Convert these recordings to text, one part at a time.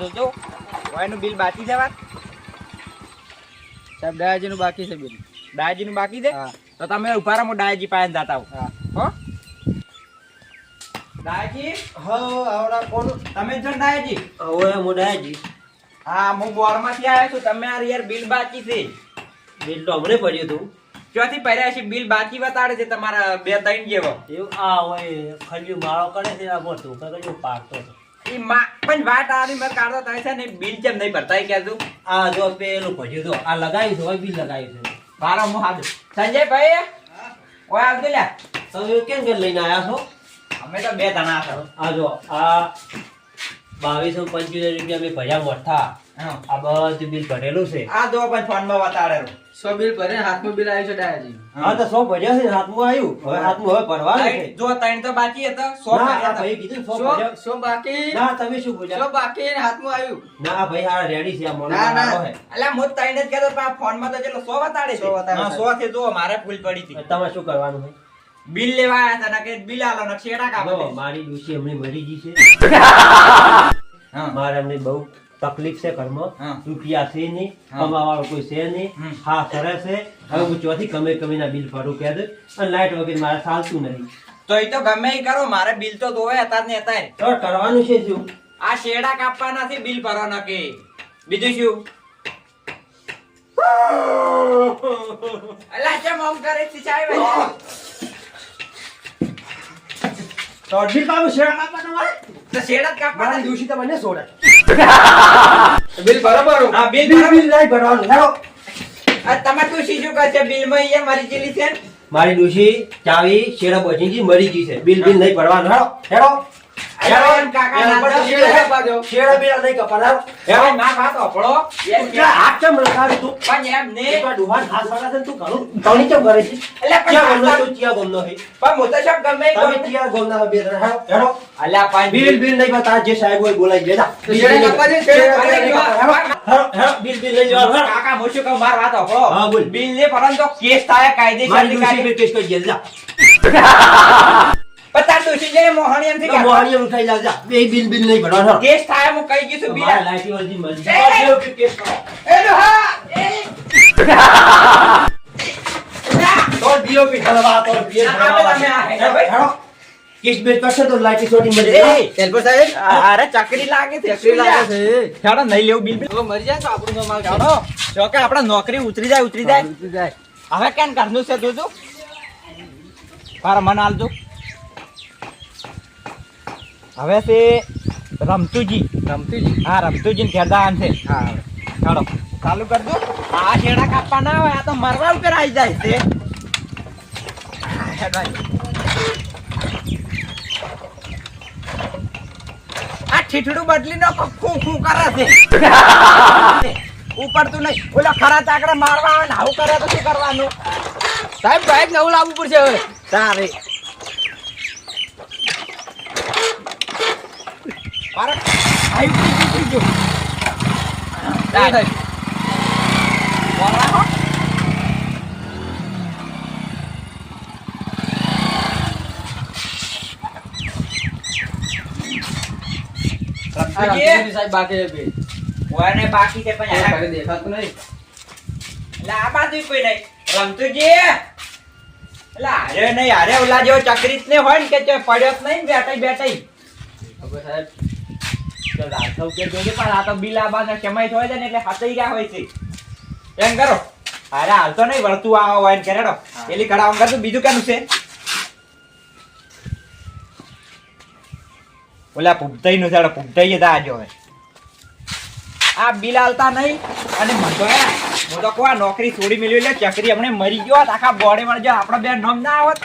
જોજો કોઈનું બિલ બાકી છે વાત સાહેબ ડાયાજીનું બાકી છે બિલ. ડાયાજીનું બાકી છે હા. તો તમે ઉભા રહો હું ડાયાજી પાસે જતા આવું હા. હો ડાયાજી હા આવડા કોણ? તમે જ છો ને ડાયાજી? હવે મોડાજી હા હું બોરમાંથી આવ્યો છું તમે યાર બિલ બાકી છે. બિલ તો હમણે પડ્યું હતું. ચોથી પહેર્યા છે બિલ બાકી બતાડે છે તમારા 2-3 જેવો. એવું આ હોય ખલ્યું માળો કરે છે આ મોટું કગડ્યું પાડતો હતો. ઈ પણ વાત આની મેં કાઢતો થાય છે ને બિલ કેમ નહીં ભરતા એ કહેતું. આ જો પેલું ભજ્યું તો આ લગાવ્યું છે હવે બિલ લગાવ્યું છે. મારો હું હાથ સંજયભાઈ ઓય આવજો લ્યા. તમે કેમ કે લઈને આવ્યા છો? અમે તો 2 જણા છો. આ જો આ 2275 રૂપિયા મેં ભર્યા મોઠા. હા. આ બધું બિલ ભરેલું છે. આ જો પણ ફોનમાં બતાડેલું. 100 બિલ ભરે હાથમાં બિલ આવ્યું છે ડાયાજી. હા તો 100 ભર્યા છે હાથમાં આવ્યું. હવે હાથમાં હવે ભરવાનું છે. જો 3 તો બાકી હતા 100 ના ભર્યા આ હતા. ભાઈ કીધું 100 ભર્યા. 100 બાકી. ના તમે શું 100 બોલ્યા? બાકી ને હાથમાં આવ્યું. ના આ ભાઈ આ રેડી છે આ મોડો ના ના મારો છે. અલ્યા હું 3 જ કહેતો પણ આ ફોનમાં તો જેટલો 100 બતાડે છે. 100 બતાડે હા છે. 100 થી જો મારે ભૂલ પડી હતી. તમારે શું કરવાનું છે? બિલ લેવા આયા હતા ને કે બિલ આલો ને છેડા કાપે જો, છે. મારી ડોશી હમણાં મરી ગઈ છે. હા. મારે અમને બહુ તકલીફ છે ઘરમાં. હા. રૂપિયા છે નહીં, હા. કમાવાળો કોઈ છે નહીં. હમ. હા સરસ છે. હવે હું ચોથી કમીના બિલ ભરું કે દે અને લાઈટ વગેરે મારે ચાલતું નહીં. તો એ તો ગમે ઈ કરો મારે બિલ તો ધોવે હતા ને હતા. તો કરવાનું છે શું? આ શેડા કાપવાના છે બિલ ભરવાના કે બીજું શું? અલ્યા કેમ આમ કરે છે સાહેબ? તો બિલ કામ શેડા કાપવાનો હોય? તો શેડા જ કાપવાના મારી છે. ડોશી તો મને છોડે. બિલ બરાબર. હા બિલ બિલ ભરવા- બિલ નહીં ભરવાનું. હેડો. આ તમારે શું શીશું કરશે બિલમાં અહીંયા મારી ચીલી છે ને? મારી ડોશી ચાવી શેડા બચી મરી ગઈ છે. બિલ બિલ નહીં ભરવાનું. હેડો હેડો. અલ્યા એમ કાકા ના હેડો. જાઓ. શેડા કાપવા દો. શેડા બિલ નહીં કાપવાના. હવે ના વાત હોભળો. એમ કે હાથ કેમ લગાવી તું? પણ એમ ને એકવાર ડુહાન હાથ વળા છે ને તું ઘણું ઘણી કેમ કરે છે? અલ્યા પણ ક્યાં ગમનો હાથ- તું ચિયા ગમનો છે? પણ હું તો સબ ગમે ઈ તમે કરું. ચિયા ગમના હો બે ત્રણ. હેડો હેડો. અલ્યા પણ બિલ બિલ નહીં બતા જે સાહેબ હોય બોલાવી લેતા. તો શેડા કાપવા દે, શેડા કાપવા દે. હેડો હેડો બિલ બિલ લઈ જવાનું. હેડો. કાકા હું શું કહું મારી વાત હોભળો. હા, બોલ. બિલ ને પરંતુ કેસ થાય કાયદેસર મારી ની ડોશી કાયદે- પર કેસ કરી દે જા. પણ તાર ડોશી જે મોહણી એમથી તો કાઢવા. મોહાણી ઉઠાઈ જા જા. બે બિલ બિલ નહીં ભરવાનું. હેડો. કેસ થાય હું કહી ગયું છું બિલ મારા લાઈટી વાળી મરજી. એ, એ. જો કે કેસ કરો. એ ડોહા! એ! તો BOP ઠલવા તો BS ના, ઠલવા. તમે આ હેડો ભાઈ. હેડો. કેસ બેસ કરશે તો લાઈટી છોડી મરી એ, જાય. હેલ્પર સાહેબ અરે ચકરી લાગે છે ચકરી લાગે છે. હેડો નહીં લેવું બિલ હવે મરી જાય તો આપણું નામ હેડો જો કે આપણા નોકરી ઉતરી જાય જાય. હવે કેમ કરનું છે જોજો મારા મન હાલજો હવે છે રમતુજી હા રમતુજી ખેદાન છે હા હેડો ચાલુ કરજો આ શેડા કાપવા ના હોય આ તો મરવા ઉપર આવી જાય છે હેડો આ ઠીઠડું બદલી નો ખૂબ ખૂબ કરે છે ઉપર તું નહીં ઓલા ખરા ચાકડા મારવા આવે ને આવું કરે તો શું કરવાનું સાહેબ બાઈક નવું લાવવું પડશે હવે. તારે મારે આયુ કીધું તારે બોલવા હો આ રમતુજી સાહેબ બાકી છે બિલ. ઓને બાકી છે પણ કોઈ યાર ઘરે દેખાતું નહીં. એટલે આ બાજુ કોઈ નહીં રમતુજી એટલે હારે નહીં હારે ઓલા જેવો ચક્રીત ને હોય ને કે તે પડ્યો જ નહીં બેઠાઈ બેઠાઈ હવે સાહેબ તો રાઘવ કે જોજે પણ આ તો બિલાબાનો સમય થયો છે ને એટલે હાથઈ ગયા હોય છે એમ કરો અરે હાલ તો નહીં વળતું આવો હોય ને કેરેડો પેલી કડા આમ કરતું બીજું કેનું છે ઓલા પુગતાઈ નું છે પુગતાઈ દા જો હવે આ બિલ આલતા નહીં અને હું તો કહું આ નોકરી છોડી મેળવી એટલે ચકરી હમણે મરી ગયો હોત, આખા બોડે વળ જો આપણા બે નામ ના આવત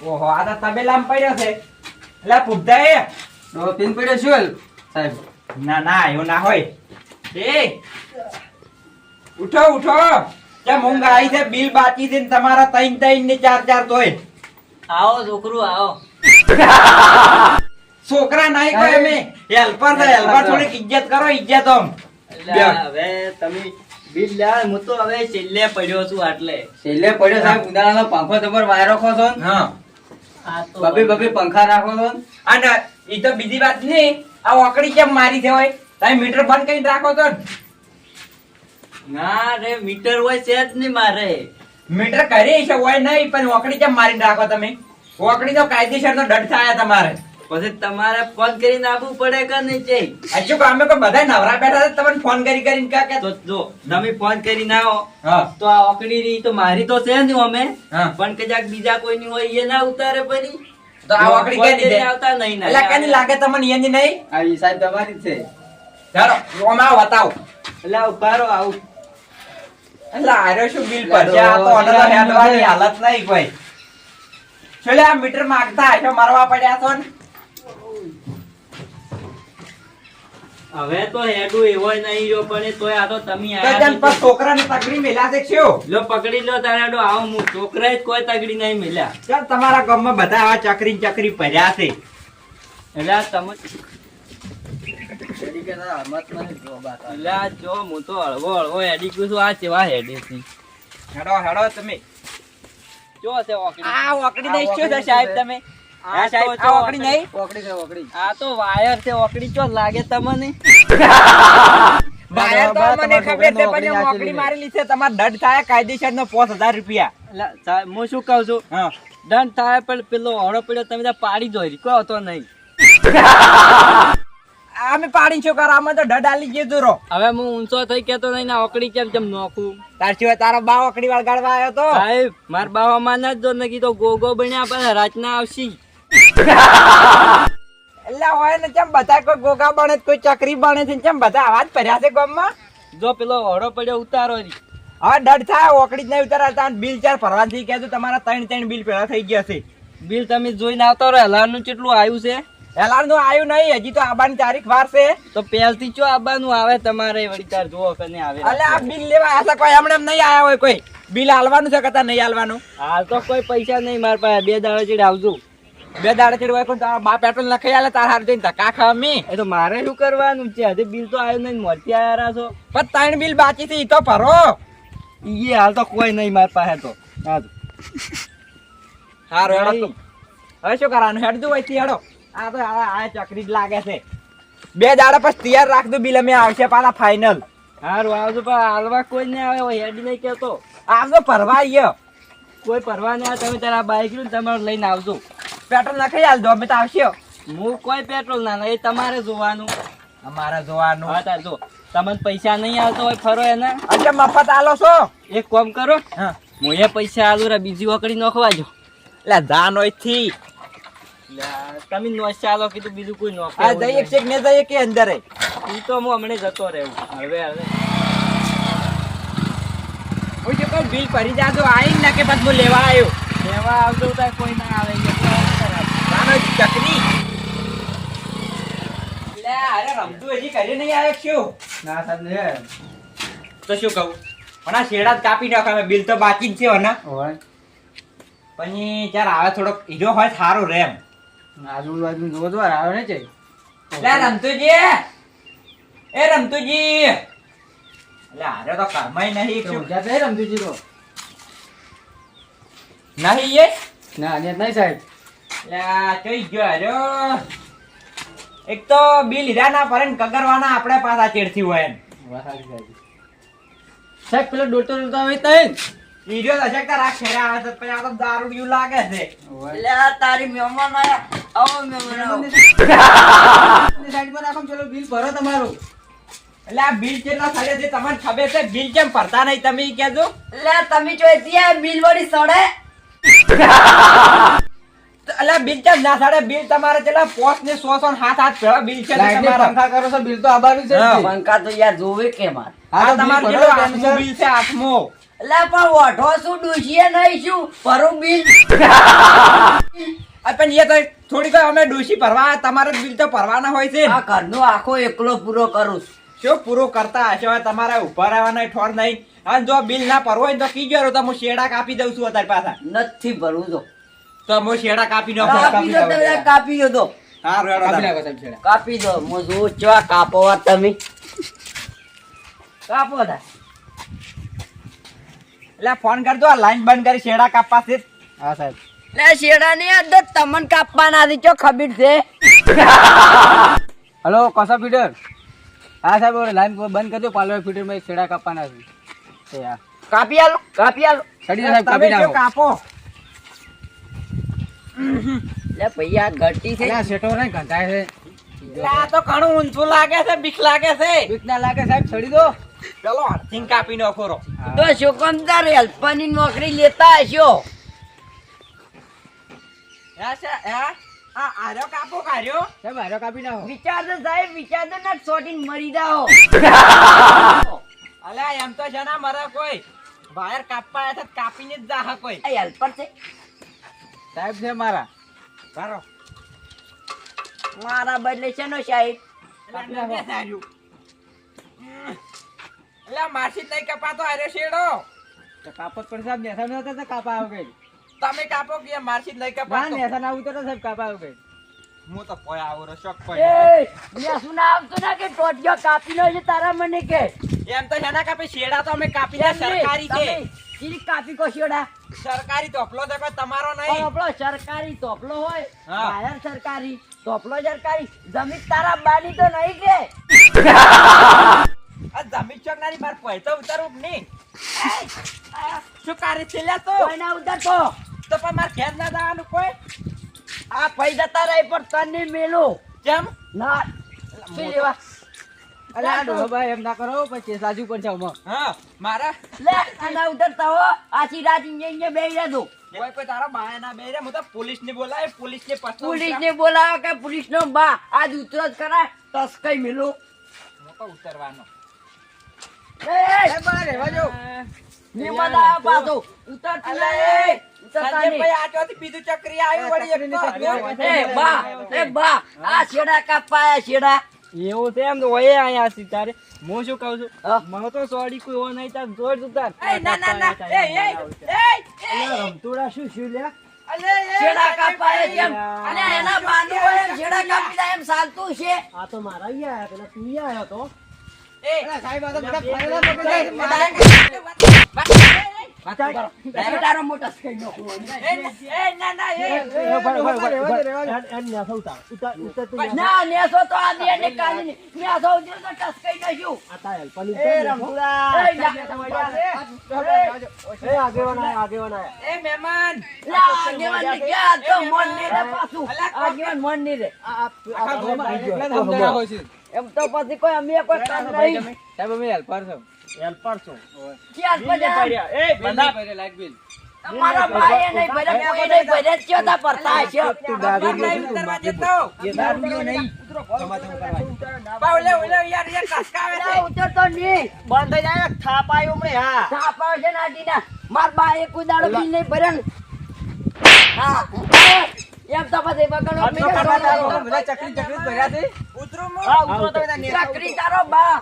ઓહો આ તો તબેલામાં પડ્યો છે એટલે પુગતાઈ તો પિન પડ્યો શું સાહેબ? ના ના એવું ના હોય એ ઉઠો ઉઠો કેમ ઊંઘ આવી છે બિલ બાકી છે ને તમારા 3 3 ને 4 4 તોય આવો છોકરું આવો. છોકરા નહીં કોઈ અમે હેલ્પર છે હેલ્પર થોડીક ઇજ્જત કરો ઇજ્જત આમ એટલે હવે તમે બિલ લ્યા હું તો હવે છેલ્લે પડ્યો છું આટલે છેલ્લે પડ્યો સાહેબ ઉનાળાનો પંખો જબર વાયર રાખો છો ને? હા આ તો બબે પંખા રાખો છો ને? અને ઈ તો બીજી વાત નહીં આ ઓકડી કેમ મારી છે હોય તમે મીટર બંધ કરીને રાખો છો ને? ના રે મીટર હોય છે જ નહીં મારે મીટર કરી છે હોય નહીં પણ ઓકડી કેમ મારીને રાખો તમે ઓકડી તો કાયદેસર તો દંડ થાય તમારે પછી તમારે ફોન કરીને આપવું પડે કે નહીં છે હજુ અમે કોઈ બધા નવરા બેઠા છે તમને ફોન કરીને કે તો જો તમે ફોન કરીને આવો હા તો આ ઓકડી રહી તો મારી તો છે ને અમે હા. પણ કદાચ બીજા કોઈની હોય એ ના ઉતારે પછી તો આ ઓકડી ફોન કેની કરીને છે આવતા નહીં ના એટલે કેની લાગે તમને એની નહીં આ ઈ સાહેબ તમારી જ છે. ચાલો ઓમાં બતાવો એટલે આ ઉભારો આવું એટલે આર્યો શું બિલ ભરશે આ તો ઓને તો હેડવાની હાલત નહીં કોઈ છેલ્લે આ મીટર માંગતા હશો મારવા પડ્યા છો ને હવે તો હેડું એવો નહીં રહ્યો પણ એ તોય આ તો તમે તો તેમ પર છોકરાને તગડી મેલ્યા છે શું લો પકડી લો તારે હેડો આવો હું છોકરા જ કોઈ તગડી નહીં મળ્યા ચાલ તમારા ગામમાં બધા આવા ચકરી ભર્યા છે એટલે આ તમે એડી કે ના, હમત નથી જો બાત. એટલે આ જો હું તો હળવો હેડી ગયું છું આ ચેવા હેડે છે હેડો હેડો તમે જો છે ઓકડી આ ઓકડી નહીં શું છે સાહેબ તમે હા સાહેબ તો આ ઓકડી નહીં ઓકડી છે ઓકડી. આ તો વાયર છે ઓકડી ચો લાગે તમને વાયર તો મને ખબર છે પણ એમ ઓકડી મારેલી છે તમારે દંડ થાય કાયદેસરનો 5000 રૂપિયા એટલે હું શું કહું છું હા દંડ થાય પણ પેલો હળો પડ્યો તમે ત્યાં પાડી દોરી કોઈ હતો નહીં અમે પાડી શું કરો આમાં તો દંડ આલી ગયો દૂરો હવે હું ઊંચો થઈ કેતો નહીં ના ઓકડી કેમ કેમ નોખું તાર સિવાય તારો બા ઓકડી વળગાડવા આવ્યો તો સાહેબ માર બાવા માં ના જ દો નકી તો ગોગો બન્યા પણ રાતના આવશી એટલે હોય ને કેમ બધા કોઈ ગોગા બને કોઈ ચકરી બને છે કેમ બધા આવાજ ભર્યા છે ગામમાં જો પેલો હળો પડ્યો ઉતારો રી હવે દંડ થાય ઓકડી જ નહીં ઉતારતા બિલ ચાર ભરવાથી કહેજો તમારા 3 બિલ પેલા થઈ ગયા છે બિલ તમે જોઈને આવતો રહો હલારનું કેટલું આવ્યું છે એલાર નું આવ્યું નહીં હજી તો આબાની તારીખ વાર છે તો પહેલથી ચો આવવાનું આવે તમારે વળી તાર જુઓ કે નહીં આવે એટલે આ બિલ લેવા આશા કોઈ હમણાં એમ નહીં આયા હોય કોઈ બિલ હાલવાનું છે કતા નહીં હાલવાનું હાલ તો કોઈ પૈસા નહીં મારા પાસે 2 દાડા ચીડ આવજો 2 દાડા ચેડ હોય કોઈ તારા બા પેટ્રોલ નખાઈ આલે તાર હાર જઈને ધક્કા ખાવા મી એ તો મારે શું કરવાનું છે હજી બિલ તો આવ્યું નહીં મોરથી આયા છો પણ 3 બિલ બાકી છે ઈ તો ભરો ઈ હાલ તો કોઈ નહીં મારા પાસે તો હા તો હારો હેડો તું હવે શું કરવાનું હેડજો હોય થી હેડો આ તો આ ચકરી જ લાગે છે 2 દાડા પછી તૈયાર રાખ દો બિલ અમે આવશે પાછા ફાઇનલ હારું આવજો પણ હાલવા કોઈ નહીં આવે હેડી નહીં કેતો આવજો ભરવા આયો કોઈ પરવા નહીં આવે તમે તારા બાઈક લઈને તમારે લઈને આવજો પેટ્રોલ નખાઈ આલ દો અમે તો આવશે હું કોઈ પેટ્રોલ ના એ તમારે જોવાનું અમારે જોવાનું હા તાર જો તમને પૈસા નહીં આવતો હોય ફરો એના એટલે મફત આલો છો એક કામ કરો હા હું એ પૈસા આલું રે બીજી વકડી નોખવા જો એટલે જાન હોય થી તમે નોશ ચાલો કીધું બીજું કોઈ નોખે આ જઈએ એક ને જઈએ કે અંદર ઈ તો હું હમણાં જતો રહેવું હવે હું જો કોઈ બિલ ભરી જાજો આઈ ને કે પછી હું લેવા આવ્યો લેવા આવજો તો કોઈ ના આવે નાનો ચકરી લે અરે રમતું હજી ઘરે નહીં આવ્યો શું ના સાહેબ ને તો શું કહું પણ આ શેડા જ કાપી નાખો અમે બિલ તો બાકી જ છે ને હોય પછી ચાર આવે થોડોક હીરો હોય સારું રે એમ આજુબાજુ જોવો તો આવે ને છે. લે રમતુજી એ રમતુજી લે અરે તો કરમાય નહીં તો શું મજા નહીં રમતુજી તો નહીં એ ના ને નહીં સાહેબ લે કઈ ગયો અરે એક તો બિલ હીરા ના પડે ને કગરવાના આપણે પાછા ચેડથી હોય એમ સાહેબ પેલો ડોટો ડોટો આવે તઈ હીરો હશે કે તારા ખેરા આવે તો પછી આ તો દારૂડિયું લાગે છે એટલે આ તારી મહેમાન આયા આવો મહેમાન આવો સાઈડમાં રાખો ચલો બિલ ભરો તમારું એટલે આ બિલ કેટલા થાય છે તમને ખબર છે બિલ કેમ ભરતા નહીં તમે ઈ કહેજો એટલે તમે જોઈતી આ બિલ વાળી સડે એટલે બિલ કેમ ના સાડે બિલ તમારે પેલા 5 ને 100 ને 7 ભેળા બિલ છે લાઈટ ને તમારા પંખા કરો છો બિલ તો આબાનું છે જ હા. તે. પંખા તો યાર જોવે કે માર આ તો તમારે બિલ કેટલું ભરો આઠમું ટેન્શન. બિલ છે આઠમું એટલે પણ વઢો શું ડૂસીએ નહીં શું ભરું બિલ આ પણ એ તો થોડીક વાર અમે ડોશી ભરવા તમારે બિલ તો ભરવાના હોય છે આ ઘરનો આખો એકલો પૂરો કરું છું. શું પૂરું કરતા હશો હવે તમારે ઉભા રહેવાના ઠોર નહીં અને જો બિલ ના ભરવો હોય ને તો કીજો તો હું શેડા કાપી દઉં છું અત્યારે પાછા નથી ભરવું તો તો હું શેડા કાપી કાપી દો તમે કાપી દો તો હારું હેડો કાપી તારે. નાખો સાહેબ છેડા. કાપી દો હું જોઉં ચો કાપો તમે કાપો તા એટલે ફોન કરજો આ લાઈન બંધ કરી શેડા કાપવા છે. હા સાહેબ. લે શેડા ની અંદર તમને કાપવાના હતી ચો ખબર છે હલો કોસા ફીટર. હા સાહેબ ઓરે લાઈન બંધ કરજો પાલવા ફીટર માં છેડા કાપવાના છે. એ હા. કાપી આલો સડી જાય સાહેબ તમે કાપી જો નાખો. કાપો. લે ભૈયા ઘટી છે અલ્યા શેઠો રે ગંધાય છે. એટલે આ તો ઘણું ઊંચું લાગે છે, બીક લાગે છે. બીક ના લાગે સાહેબ સડી દો. ચલો હાથથી કાપી નાખો રો. તો શું કામ તાર હેલ્પરની નોકરી લેતા હશો આર્યો કાપો કાઢ્યો. સાહેબ હારો કાપી નાખો. વિચાર તો સાહેબ વિચાર તો ના છોડીને મરી જાઓ અલ્યા એમ તો છે ને મારે કોઈ વાયર કાપવા આવ્યા છે, કાપીને જ જાહે કોઈ. આ હેલ્પર છે સાહેબ છે મારા. સારો. મારા બદલે છે નો સાહેબ અલ્યા નથી સાર્યું. અલ્યા મારથી જ નહીં કપાતો આર્યો શેડો. તો કાપત પણ સાહેબ નેસા ન હતા તો કાપા આવ ગઈ. તમે કાપો કે મારથી જ નહીં ના કપાતો. નેસા ના ઉતરતો સાહેબ કાપા આવ ગઈ. હું તો કોઈ આવો રો શોખ એ પડી. મેં સુના આવતો ના કે ટોટિયો કાપી લો છે તારા મને કે એમ તો છે ને કાપી શેડા તો અમે કાપી દે સરકારી છે. ચીરી કાપી કો શેડા સરકારી તોપલો તો કોઈ તમારો પણ નહીં. આપણો સરકારી તોપલો હોય હા. વાયર સરકારી તોપલો સરકારી જમીન તારા બાની તો નહીં કે આ જમીન ચોકનારી માર પૈસા ઉતારું કે નહીં. શું કાર્ય છે લ્યા તો? કોઈ ના ઉતરતો તો પણ માર ઘેર ના જવાનું કોઈ. આ પૈ જતા રહી પણ તને મેલું કેમ? ના શું લેવા અલ્યા ડોહો ભાઈ એમ ના કરો પછી સાજુ પણ છે આમાં. હા મારા લે આના ઉતરતા હો આછી રાત ઇંજે બેહી રહેજો કોઈ તારા બાયા ના બે રે. હું તો પોલીસ ને બોલાય, પોલીસ ને પછો પુલિસ ને બોલાવો કે પુલિસ નો બા આજ ઉતરો જ કરાય તસ્કઈ મેલું હું તો ઉતરવાનો. એ બહાર રહેવા જો. નિમત આવ પાછો ઉતરતી નહીં ઉતરતા સંજયભાઈ નહીં આ ચોથી બીજું ચક્રી આવ્યું વળી એક તો. એ બા આ છેડા કાપાયા છેડા એવું છે એમ તો હોય અહીંયા છે તારે હું શું કહું છું હા. મને તો સોડી કોઈ હો નહીં તાર જોડ તું તાર એ ના ના ના એ રમતુડા શું શું લ્યા છેડા કાપાયા કેમ અને એના બાનું હોય એમ છેડા કાપી દે એમ ચાલતું છે આ તો મારા ઈ આયા પેલા તું ઈ આયો તો અલ્યા સાહેબ આ તો બધા ફરેલા પકડી જાય છે. તારો મોટો સ્કઈ નો ના ના રહેવા દે, રહેવા દે. એન ના સૌતા ઉતર તું ના નેસો તો આ દે ને કાલી ને નેસો ઉતર તો ટસકઈ નશું આ તા હેલ્પરની એ રમતુડા એ આગેવાન આયા એ મહેમાન આગેવાન ને ક્યાં તો મન નહીં રે પાછું આગેવાન મન નહીં રે આખા ગામમાં એટલા જ સમજાયા હોય છે. એમ તો પછી કોઈ અમે કોઈ કામ નહીં સાહેબ અમે હેલ્પર છો. હેલ્પર છો ચાર પચાસ બંને ભરે લાઈટ બિલ. તમારા ભાઈએ નહીં ભર્યા, કોઈ નહીં ભર્યા, ચિયો તા ભરતા હશે. ઉતરવા જતો. દારૂડિયો નહીં. સમાધાન કરવા. બા ઓલે ઓલે યાર એ કસકાવે છે. ના, ઉતરતો નહીં. બંધ થઈ જાય થાપ આવ્યો હમણે હા સાપ આવે છે ને આટીના. માર બાએ કોઈ દાડો બિલ નહીં ભર્યા ને. હા. એમ તો પછી બગડો બધા ચકરી ચકરી ભર્યા છે. ઉતરું હું. હા ઉતરો તો બધા નેતા ચકરી તારો બા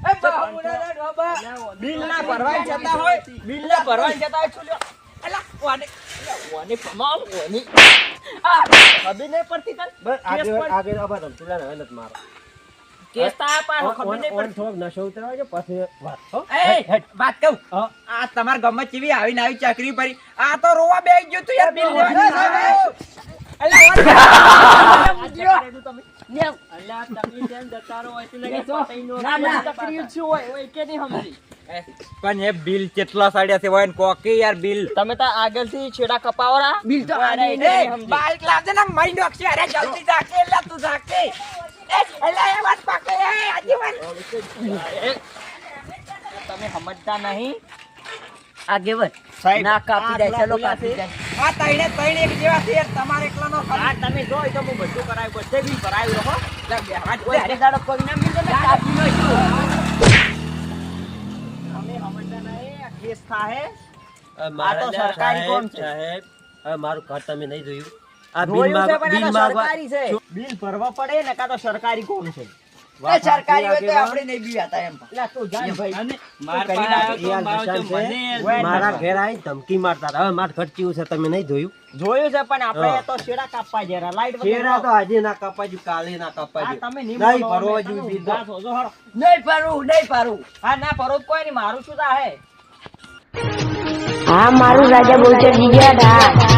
એ બા ઉડા ડોબા. બિલ ના ભરવા જતા હોય બિલ ના ભરવા જતા હોય છુલ્યો એલા કોને ઓની પમાલ ઓની આ ખબર નહીં પડતી તને બસ આગળ અબા રમતુડા ને નથી મારો કેસ તા પાનો ખબર નહીં ઓન પડતી થોડોક નશો ઉતરવા જો પછી વાત હો એ વાત કહું. હા. આ તમાર ગામમાં ચીવી આવીને આવી ચકરી ભરી. આ તો રોવા બેસી ગયું તું યાર બિલ ને અલ્યા તકલીફ જેમ દતારો હોય છે ને બેસો. પતાઈનો ના, ના. તકલીફ શું હોય ઓય કે નહીં સમજી પણ એ બિલ કેટલા સાડ્યા છે હોય ને કોકી યાર બિલ. તમે તો આગળથી છેડા કપાવરા બિલ તો મારે આની નહીં એ સમજી. બાઈક લાવજે ને મરી નોખશે. અરે જલ્દી જાકે એલા તું જાકે. એ એલા એ વાત પાકે એ આજી વાત. તમે સમજતા નહીં આગેવન સાહેબ, ના કાપી જાય આટલા ચલો બોલ્યા કાપી છે. જાય આ તઈને તઈને એક જેવા છે તમારે એકલાનો આ ખાલી. તમે જોઈ તો હું બધું કરાવ્યું બધે બિલ ભરાયું હો લા બે હાથ કોઈ દે. દાડો પગ ના મિલે ને કાપી નો છું તમે સમજતા નહીં આ કેસ થાહે મારા આ તો સરકારી કોમ છે. સાહેબ હવે મારું ઘર તમે નહીં જોયું આ જોયું છે પણ આ તો બિલ માંગવા સરકારી છે બિલ ભરવા પડે ને કાં તો સરકારી કોમ છે એ સરકારી હોય તો આપણે નહીં બીવાતા એમ. એટલે તું જાન ભાઈ. અને કરી માર નાખી. પાસે આવ્યો તો નિશાન છે. મને મારા ઘેર આવી ધમકી મારતા હતા. હવે માર ઘર ચીવું છે તમે નહીં જોયું? જોયું છે પણ આપણે હા. તો શેડા કાપવા જરા લાઈટ શેરા તો આજે ના કપાજુ, કાલે ના કપાજુ. તમે નહીં નહીં બોલો, ફરવા તમે જેવું બિલ ઊંઘા છો, જો હાલો. નહીં પાડવું, નહીં પાડવું. હા ના પરોત કોઈ નહીં મારું શું થાય હા મારું રાજા બોલચર જીગ્યા હતા